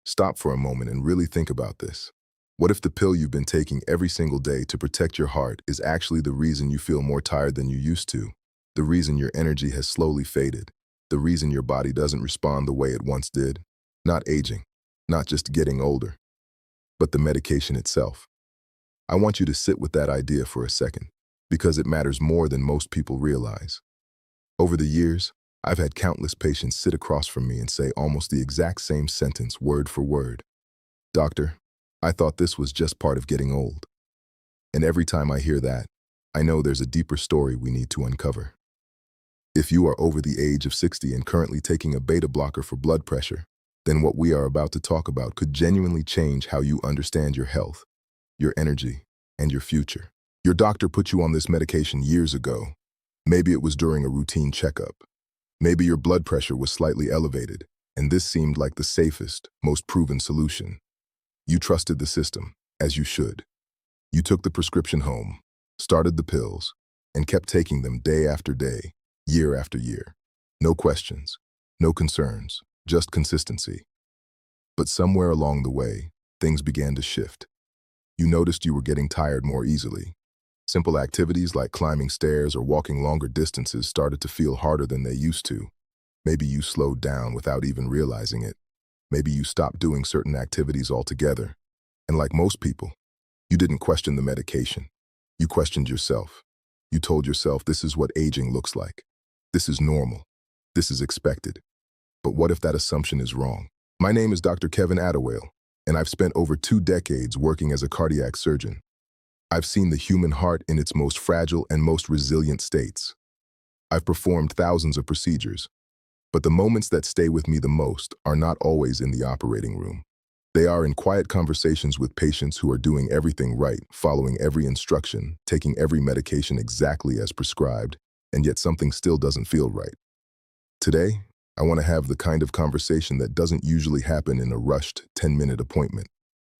Stop for a moment and really think about this. What if the pill you've been taking every single day to protect your heart is actually the reason you feel more tired than you used to? The reason your energy has slowly faded? The reason your body doesn't respond the way it once did? Not aging, not just getting older, but the medication itself. I want you to sit with that idea for a second, because it matters more than most people realize. Over the years, I've had countless patients sit across from me and say almost the exact same sentence, word for word. Doctor, I thought this was just part of getting old. And every time I hear that, I know there's a deeper story we need to uncover. If you are over the age of 60 and currently taking a beta blocker for blood pressure, then what we are about to talk about could genuinely change how you understand your health, your energy, and your future. Your doctor put you on this medication years ago. Maybe it was during a routine checkup. Maybe your blood pressure was slightly elevated, and this seemed like the safest, most proven solution. You trusted the system, as you should. You took the prescription home, started the pills, and kept taking them day after day, year after year. No questions, no concerns, just consistency. But somewhere along the way, things began to shift. You noticed you were getting tired more easily. Simple activities like climbing stairs or walking longer distances started to feel harder than they used to. Maybe you slowed down without even realizing it. Maybe you stopped doing certain activities altogether. And like most people, you didn't question the medication. You questioned yourself. You told yourself this is what aging looks like. This is normal. This is expected. But what if that assumption is wrong? My name is Dr. Kevin Adewale, and I've spent over 2 decades working as a cardiac surgeon. I've seen the human heart in its most fragile and most resilient states. I've performed thousands of procedures, but the moments that stay with me the most are not always in the operating room. They are in quiet conversations with patients who are doing everything right, following every instruction, taking every medication exactly as prescribed, and yet something still doesn't feel right. Today, I want to have the kind of conversation that doesn't usually happen in a rushed 10-minute appointment.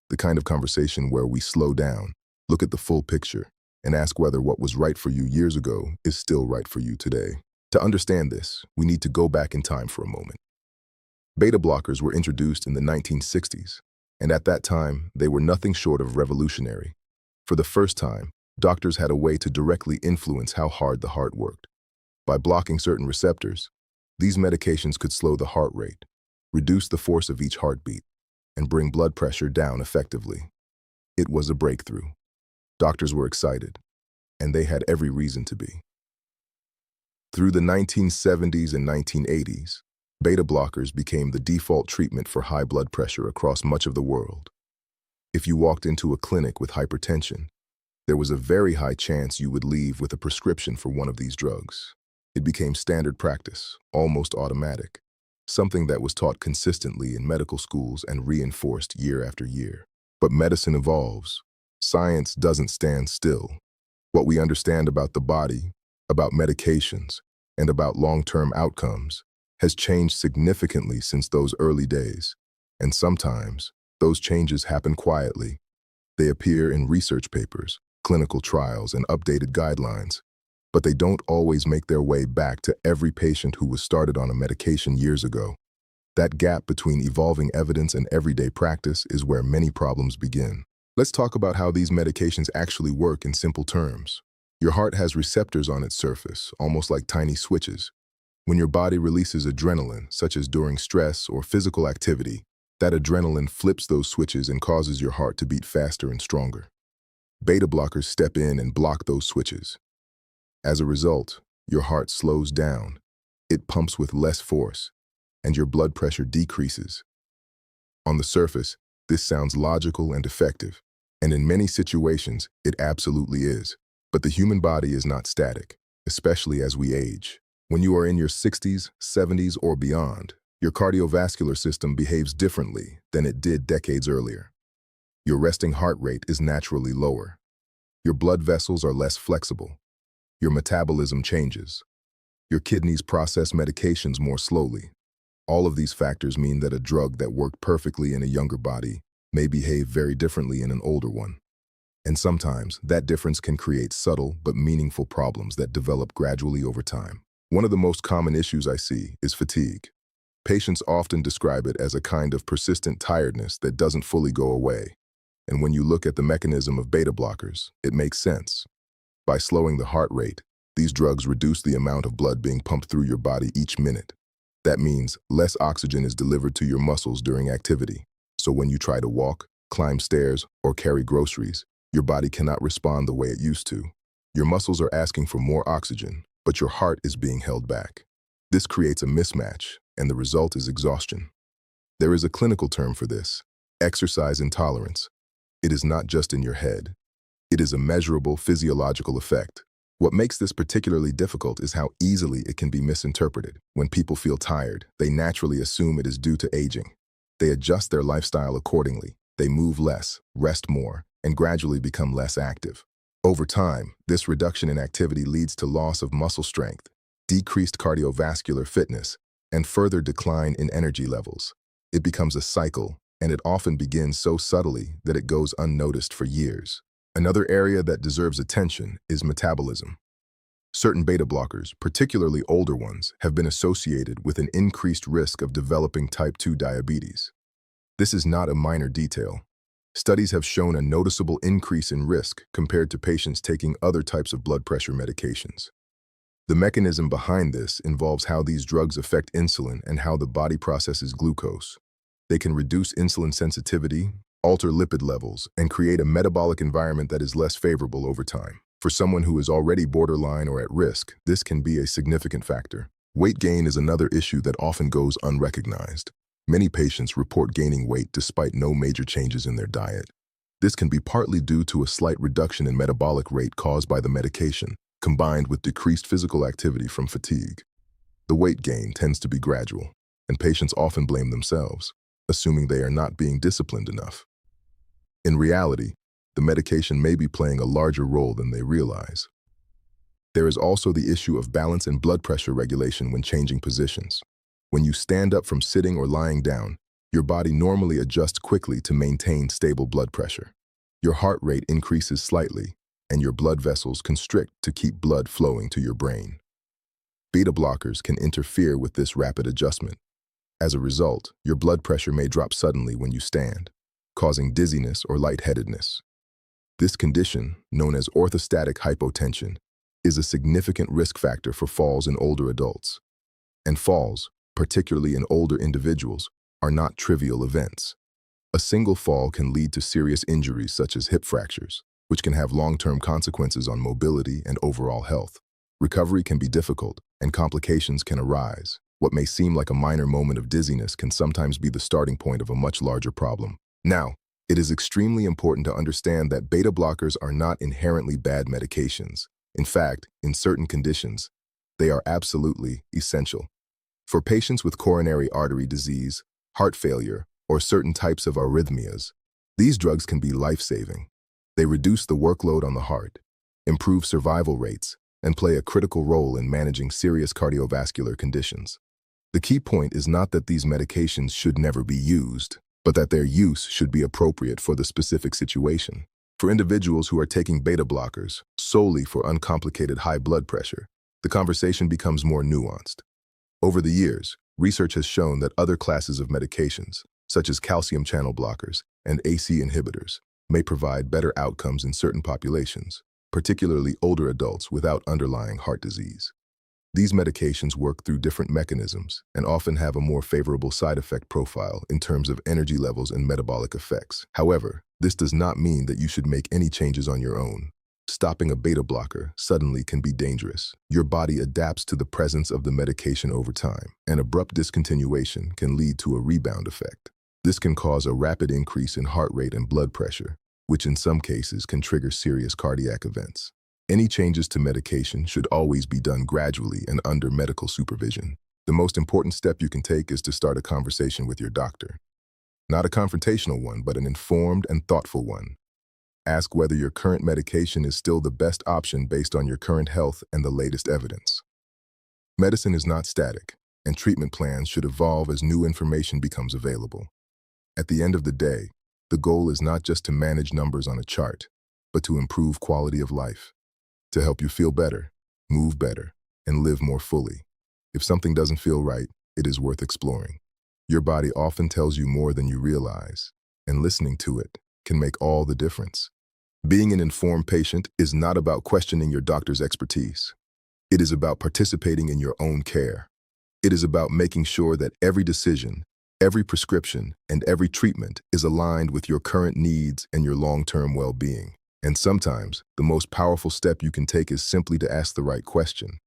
The kind of conversation where we slow down, look at the full picture, and ask whether what was right for you years ago is still right for you today. To understand this, we need to go back in time for a moment. Beta blockers were introduced in the 1960s, and at that time, they were nothing short of revolutionary. For the first time, doctors had a way to directly influence how hard the heart worked. By blocking certain receptors, these medications could slow the heart rate, reduce the force of each heartbeat, and bring blood pressure down effectively. It was a breakthrough. Doctors were excited, and they had every reason to be. Through the 1970s and 1980s, beta blockers became the default treatment for high blood pressure across much of the world. If you walked into a clinic with hypertension, there was a very high chance you would leave with a prescription for one of these drugs. It became standard practice, almost automatic, something that was taught consistently in medical schools and reinforced year after year. But medicine evolves. Science doesn't stand still. What we understand about the body, about medications, and about long-term outcomes has changed significantly since those early days. And sometimes, those changes happen quietly. They appear in research papers, clinical trials, and updated guidelines, but they don't always make their way back to every patient who was started on a medication years ago. That gap between evolving evidence and everyday practice is where many problems begin. Let's talk about how these medications actually work in simple terms. Your heart has receptors on its surface, almost like tiny switches. When your body releases adrenaline, such as during stress or physical activity, that adrenaline flips those switches and causes your heart to beat faster and stronger. Beta blockers step in and block those switches. As a result, your heart slows down, it pumps with less force, and your blood pressure decreases. On the surface, this sounds logical and effective, and in many situations, it absolutely is. But the human body is not static, especially as we age. When you are in your 60s, 70s, or beyond, your cardiovascular system behaves differently than it did decades earlier. Your resting heart rate is naturally lower. Your blood vessels are less flexible. Your metabolism changes. Your kidneys process medications more slowly. All of these factors mean that a drug that worked perfectly in a younger body may behave very differently in an older one. And sometimes, that difference can create subtle but meaningful problems that develop gradually over time. One of the most common issues I see is fatigue. Patients often describe it as a kind of persistent tiredness that doesn't fully go away. And when you look at the mechanism of beta blockers, it makes sense. By slowing the heart rate, these drugs reduce the amount of blood being pumped through your body each minute. That means less oxygen is delivered to your muscles during activity. So when you try to walk, climb stairs, or carry groceries, your body cannot respond the way it used to. Your muscles are asking for more oxygen, but your heart is being held back. This creates a mismatch, and the result is exhaustion. There is a clinical term for this: exercise intolerance. It is not just in your head. It is a measurable physiological effect. What makes this particularly difficult is how easily it can be misinterpreted. When people feel tired, they naturally assume it is due to aging. They adjust their lifestyle accordingly. They move less, rest more, and gradually become less active. Over time, this reduction in activity leads to loss of muscle strength, decreased cardiovascular fitness, and further decline in energy levels. It becomes a cycle, and it often begins so subtly that it goes unnoticed for years. Another area that deserves attention is metabolism. Certain beta blockers, particularly older ones, have been associated with an increased risk of developing type 2 diabetes. This is not a minor detail. Studies have shown a noticeable increase in risk compared to patients taking other types of blood pressure medications. The mechanism behind this involves how these drugs affect insulin and how the body processes glucose. They can reduce insulin sensitivity, alter lipid levels, and create a metabolic environment that is less favorable over time. For someone who is already borderline or at risk, this can be a significant factor. Weight gain is another issue that often goes unrecognized. Many patients report gaining weight despite no major changes in their diet. This can be partly due to a slight reduction in metabolic rate caused by the medication, combined with decreased physical activity from fatigue. The weight gain tends to be gradual, and patients often blame themselves, assuming they are not being disciplined enough. In reality, the medication may be playing a larger role than they realize. There is also the issue of balance and blood pressure regulation when changing positions. When you stand up from sitting or lying down, your body normally adjusts quickly to maintain stable blood pressure. Your heart rate increases slightly, and your blood vessels constrict to keep blood flowing to your brain. Beta blockers can interfere with this rapid adjustment. As a result, your blood pressure may drop suddenly when you stand, causing dizziness or lightheadedness. This condition, known as orthostatic hypotension, is a significant risk factor for falls in older adults. And falls, particularly in older individuals, are not trivial events. A single fall can lead to serious injuries such as hip fractures, which can have long-term consequences on mobility and overall health. Recovery can be difficult, and complications can arise. What may seem like a minor moment of dizziness can sometimes be the starting point of a much larger problem. Now, it is extremely important to understand that beta blockers are not inherently bad medications. In fact, in certain conditions, they are absolutely essential. For patients with coronary artery disease, heart failure, or certain types of arrhythmias, these drugs can be life-saving. They reduce the workload on the heart, improve survival rates, and play a critical role in managing serious cardiovascular conditions. The key point is not that these medications should never be used, but that their use should be appropriate for the specific situation. For individuals who are taking beta blockers solely for uncomplicated high blood pressure, the conversation becomes more nuanced. Over the years, research has shown that other classes of medications, such as calcium channel blockers and AC inhibitors, may provide better outcomes in certain populations, particularly older adults without underlying heart disease. These medications work through different mechanisms and often have a more favorable side effect profile in terms of energy levels and metabolic effects. However, this does not mean that you should make any changes on your own. Stopping a beta blocker suddenly can be dangerous. Your body adapts to the presence of the medication over time, and abrupt discontinuation can lead to a rebound effect. This can cause a rapid increase in heart rate and blood pressure, which in some cases can trigger serious cardiac events. Any changes to medication should always be done gradually and under medical supervision. The most important step you can take is to start a conversation with your doctor. Not a confrontational one, but an informed and thoughtful one. Ask whether your current medication is still the best option based on your current health and the latest evidence. Medicine is not static, and treatment plans should evolve as new information becomes available. At the end of the day, the goal is not just to manage numbers on a chart, but to improve quality of life, to help you feel better, move better, and live more fully. If something doesn't feel right, it is worth exploring. Your body often tells you more than you realize, and listening to it can make all the difference. Being an informed patient is not about questioning your doctor's expertise. It is about participating in your own care. It is about making sure that every decision, every prescription, and every treatment is aligned with your current needs and your long-term well-being. And sometimes, the most powerful step you can take is simply to ask the right question.